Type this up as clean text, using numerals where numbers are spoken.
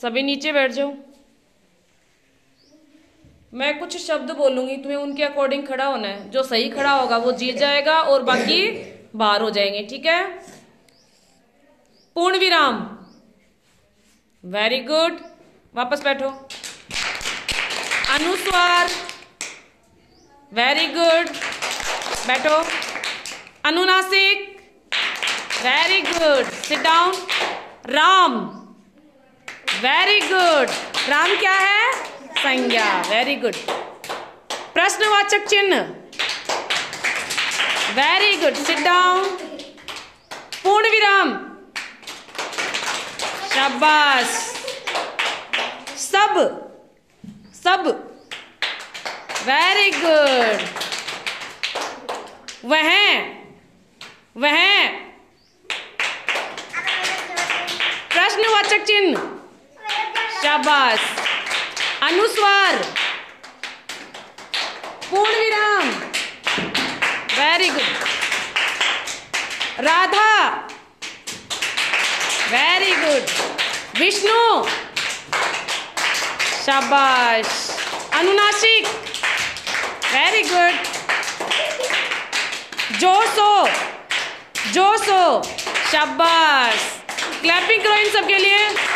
सभी नीचे बैठ जाओ। मैं कुछ शब्द बोलूंगी, तुम्हें उनके अकॉर्डिंग खड़ा होना है। जो सही खड़ा होगा वो जीत जाएगा और बाकी बाहर हो जाएंगे, ठीक है। पूर्ण विराम। वेरी गुड, वापस बैठो। अनुस्वार। वेरी गुड, बैठो। अनुनासिक। Very good, sit down. Ram. Very good, Ram क्या है? संज्ञा। Very good. प्रश्नवाचक चिन्ह। Very good, sit down. पूर्ण विराम। शाबाश। सब। सब। Very good. वह। वह। प्रश्नवाचक चिन्ह। शाबाश। अनुस्वार। पूर्ण विराम। Very good. Radha. Very good. Vishnu. शाबाश। अनुनासिक। Very good. जोशो। जोशो। शाबाश। क्लैपिंग करो इन सबके लिए।